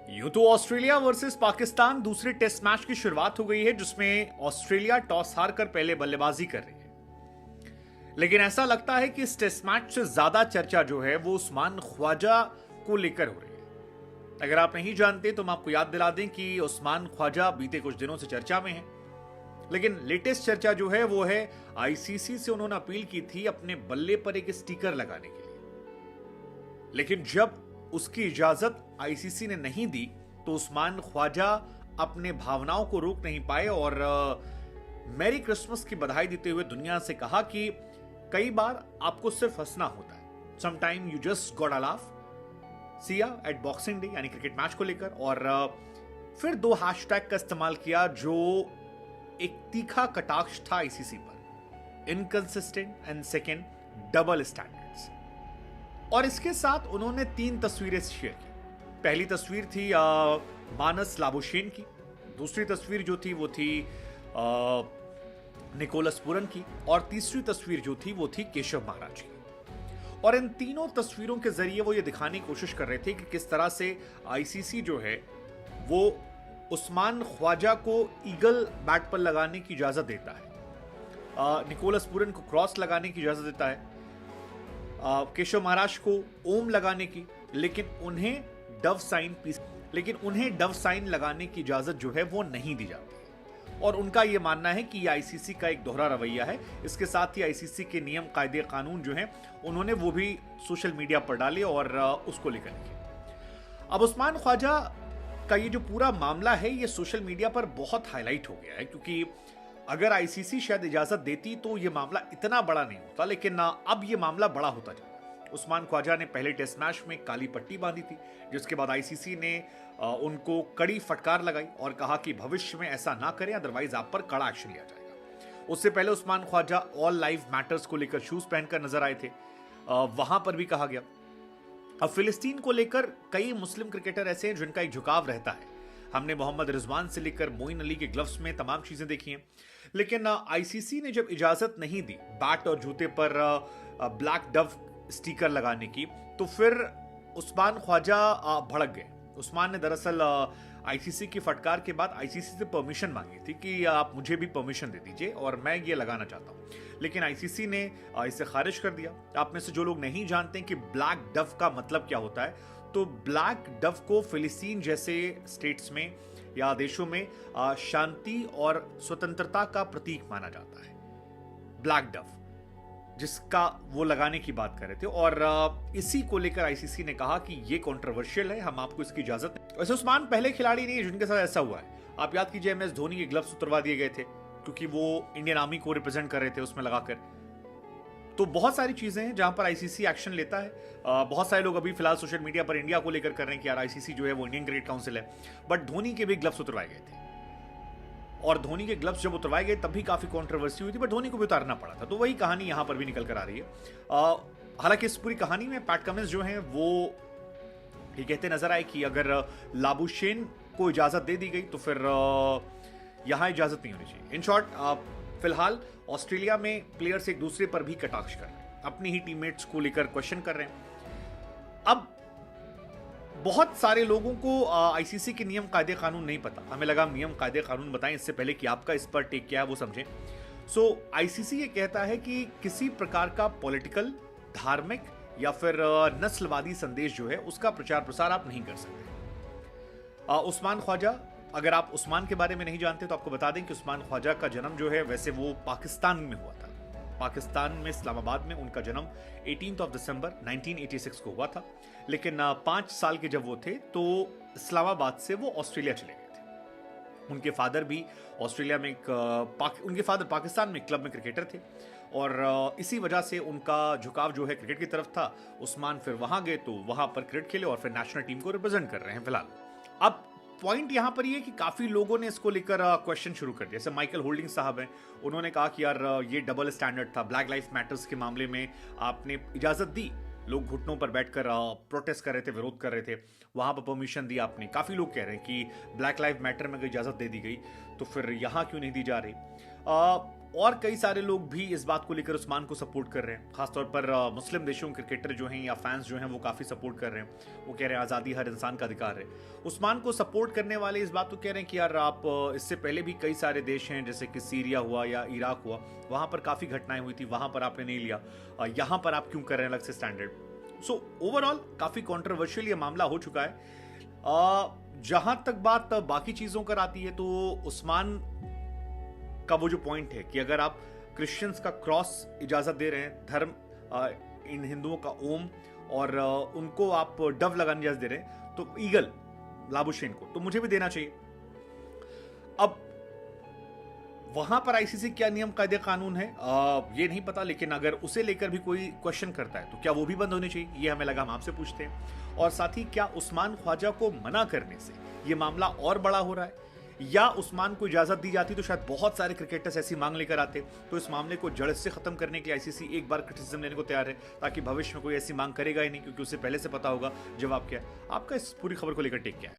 यूं तो Australia versus Pakistan दूसरे टेस्ट मैच की शुरुआत हो गई है, जिसमें ऑस्ट्रेलिया टॉस हारकर पहले बल्लेबाजी कर रही है। लेकिन ऐसा लगता है कि इस टेस्ट मैच से ज्यादा चर्चा जो है वो उस्मान ख्वाजा को लेकर हो रही है। अगर आप नहीं जानते तो हम आपको याद दिला दें कि उस्मान ख्वाजा बीते कुछ दिनों से चर्चा में है। लेकिन लेटेस्ट चर्चा जो है वो है आईसीसी से उन्होंने अपील की थी अपने बल्ले पर एक स्टिकर लगाने के लिए, लेकिन जब उसकी इजाजत आईसीसी ने नहीं दी तो उस्मान ख्वाजा अपने भावनाओं को रोक नहीं पाए और मैरी क्रिसमस की बधाई देते हुए दुनिया से कहा कि कई बार आपको सिर्फ हंसना होता है, sometime you just got a laugh, सिया एट बॉक्सिंग डे यानी क्रिकेट मैच को लेकर। और फिर दो हैशटैग का इस्तेमाल किया जो एक तीखा कटाक्ष था आईसीसी पर, inconsistent and second double standards. और इसके साथ उन्होंने 3 तस्वीरें शेयर की। पहली तस्वीर थी मानस लाबुशेन की, दूसरी तस्वीर जो थी वो थी निकोलस पुरन की, और तीसरी तस्वीर जो थी वो थी केशव महाराज की। और इन तीनों तस्वीरों के जरिए वो ये दिखाने की कोशिश कर रहे थे कि किस तरह से आईसीसी जो है वो उस्मान ख्वाजा को ईगल बैट पर लगाने की इजाजत देता है, निकोलस पुरन को क्रॉस लगाने की इजाजत देता है, केशव महाराज को ओम लगाने की, लेकिन उन्हें डव साइन लगाने की इजाजत जो है वो नहीं दी जाती है। और उनका यह मानना है कि यह आईसीसी का एक दोहरा रवैया है। इसके साथ ही आईसीसी के नियम कायदे कानून जो हैं उन्होंने वो भी सोशल मीडिया पर डाले और उसको लेकर लिखे। अब उस्मान ख्वाजा का ये जो पूरा मामला है ये सोशल मीडिया पर बहुत हाईलाइट हो गया है, क्योंकि अगर आईसीसी शायद इजाजत देती तो ये मामला इतना बड़ा नहीं होता, लेकिन अब ये मामला बड़ा होता जा रहा है। उस्मान ख्वाजा ने पहले टेस्ट मैच में काली पट्टी बांधी थी, जिसके बाद आईसीसी ने उनको कड़ी फटकार लगाई और कहा कि भविष्य में ऐसा ना करें, अदरवाइज आप पर कड़ा एक्शन लिया जाएगा। उससे पहले Usman Khawaja all life matters को लेकर शूज पहनकर नजर आए थे, वहां पर भी कहा गया। अब फिलिस्तीन को लेकर कई मुस्लिम क्रिकेटर ऐसे हैं जिनका एक झुकाव रहता है। हमने मोहम्मद रिजवान से लेकर मोइन अली के ग्लव्स में तमाम चीजें देखी हैं, लेकिन आईसीसी ने जब इजाजत नहीं दी बैट और जूते पर ब्लैक डव स्टिकर लगाने की, तो फिर उस्मान ख्वाजा भड़क गए। उस्मान ने दरअसल आईसीसी की फटकार के बाद आईसीसी से परमिशन मांगी थी कि आप मुझे भी परमिशन दे दीजिए और मैं ये लगाना चाहता हूं, लेकिन आईसीसी ने इसे खारिज कर दिया। आप में से जो लोग नहीं जानते कि ब्लैक डव का मतलब क्या होता है, तो ब्लैक डव को फिलिस्तीन जैसे स्टेट्स में या देशों में शांति और स्वतंत्रता का प्रतीक माना जाता है, ब्लैक डव, जिसका वो लगाने की बात कर रहे थे। और इसी को लेकर आईसीसी ने कहा कि ये कंट्रोवर्शियल है, हम आपको इसकी इजाजत नहीं। वैसे उस्मान पहले खिलाड़ी नहीं है जिनके साथ ऐसा हुआ है। आप याद कीजिए एमएस धोनी के ग्लव्स उतरवा दिए गए थे क्योंकि वो इंडियन आर्मी को रिप्रेजेंट कर रहे थे उसमें लगाकर। तो बहुत सारी चीजें हैं जहां पर आईसीसी एक्शन लेता है। बहुत सारे लोग अभी फिलहाल सोशल मीडिया पर इंडिया को लेकर कर रहे हैं कि यार आईसीसी जो है वो इंडियन क्रिकेट काउंसिल है, बट धोनी के भी ग्लव्स उतरवाए गए थे और धोनी के ग्लव्स जब उतरवाए गए तब भी काफी कंट्रोवर्सी हुई थी, बट धोनी को भी उतारना पड़ा था। तो वही कहानी यहां पर भी निकल कर आ रही है। हालांकि इस पूरी कहानी में पैट कमिंस जो हैं वो ये कहते नजर आए कि अगर लाबुशेन को इजाजत दे दी गई तो फिर यहां इजाजत नहीं होनी चाहिए। इन शॉर्ट फिलहाल ऑस्ट्रेलिया में प्लेयर्स एक दूसरे पर भी कटाक्ष कर रहे हैं, अपनी ही टीममेट्स को लेकर क्वेश्चन कर रहे हैं। अब बहुत सारे लोगों को आईसीसी के नियम कायदे कानून नहीं पता। हमें लगा नियम कायदे कानून बताएं इससे पहले कि आपका इस पर टेक क्या है वो समझें। सो आईसीसी ये कहता है कि किसी प्रकार का पॉलिटिकल, धार्मिक या फिर नस्लवादी संदेश जो है उसका प्रचार प्रसार आप नहीं कर सकते। उस्मान ख्वाजा, अगर आप उस्मान के बारे में नहीं जानते तो आपको बता दें कि उस्मान ख्वाजा का जन्म जो है वैसे वो पाकिस्तान में हुआ था। पाकिस्तान में इस्लामाबाद में उनका जन्म 18 दिसंबर 1986 को हुआ था, लेकिन 5 साल के जब वो थे तो इस्लामाबाद से वो ऑस्ट्रेलिया चले गए थे। उनके फादर भी ऑस्ट्रेलिया में उनके फादर पाकिस्तान में क्लब में क्रिकेटर थे और इसी वजह से उनका झुकाव जो है क्रिकेट की तरफ था। उस्मान फिर वहां गए तो वहां पर क्रिकेट खेले और फिर नेशनल टीम को रिप्रेजेंट कर रहे हैं फिलहाल। अब पॉइंट यहां पर ये कि काफी लोगों ने इसको लेकर क्वेश्चन शुरू कर दिया। जैसे माइकल होल्डिंग साहब हैं, उन्होंने कहा कि यार ये डबल स्टैंडर्ड था, ब्लैक लाइफ मैटर्स के मामले में आपने इजाजत दी, लोग घुटनों पर बैठकर प्रोटेस्ट कर रहे थे, विरोध कर रहे थे, वहां पर परमिशन दी आपने। काफी लोग कह रहे हैं कि ब्लैक लाइफ मैटर में अगर इजाजत दे दी गई तो फिर यहां क्यों नहीं दी जा रही। और कई सारे लोग भी इस बात को लेकर उस्मान को सपोर्ट कर रहे हैं, खासतौर पर मुस्लिम देशों के क्रिकेटर जो हैं या फैंस जो हैं वो काफ़ी सपोर्ट कर रहे हैं। वो कह रहे हैं आज़ादी हर इंसान का अधिकार है। उस्मान को सपोर्ट करने वाले इस बात को कह रहे हैं कि यार आप इससे पहले भी कई सारे देश हैं जैसे कि सीरिया हुआ या इराक हुआ, वहाँ पर काफ़ी घटनाएं हुई थी, वहाँ पर आपने नहीं लिया, यहाँ पर आप क्यों कर रहे हैं अलग से स्टैंडर्ड। सो ओवरऑल काफ़ी कॉन्ट्रोवर्शियल ये मामला हो चुका है। जहां तक बात बाकी चीज़ों कर आती है तो उस्मान का वो जो पॉइंट है कि अगर आप क्रिश्चियंस का क्रॉस इजाजत दे रहे हैं, धर्म इन हिंदुओं का ओम, और उनको आप डव लगाने इजाजत दे रहे हैं, तो ईगल लाबुशेन को तो मुझे भी देना चाहिए। अब वहां पर आईसीसी क्या नियम कायदे कानून है ये नहीं पता, लेकिन अगर उसे लेकर भी कोई क्वेश्चन करता है तो क्या वो भी बंद होने चाहिए, ये हमें लगा हम आपसे पूछते हैं। और साथ ही क्या उस्मान ख्वाजा को मना करने से ये मामला और बड़ा हो रहा है, या उस्मान को इजाजत दी जाती तो शायद बहुत सारे क्रिकेटर्स ऐसी मांग लेकर आते। तो इस मामले को जड़ से खत्म करने के लिए आईसीसी एक बार क्रिटिसिज्म लेने को तैयार है, ताकि भविष्य में कोई ऐसी मांग करेगा ही नहीं, क्योंकि उसे पहले से पता होगा जवाब क्या है। आपका इस पूरी खबर को लेकर टेक क्या है?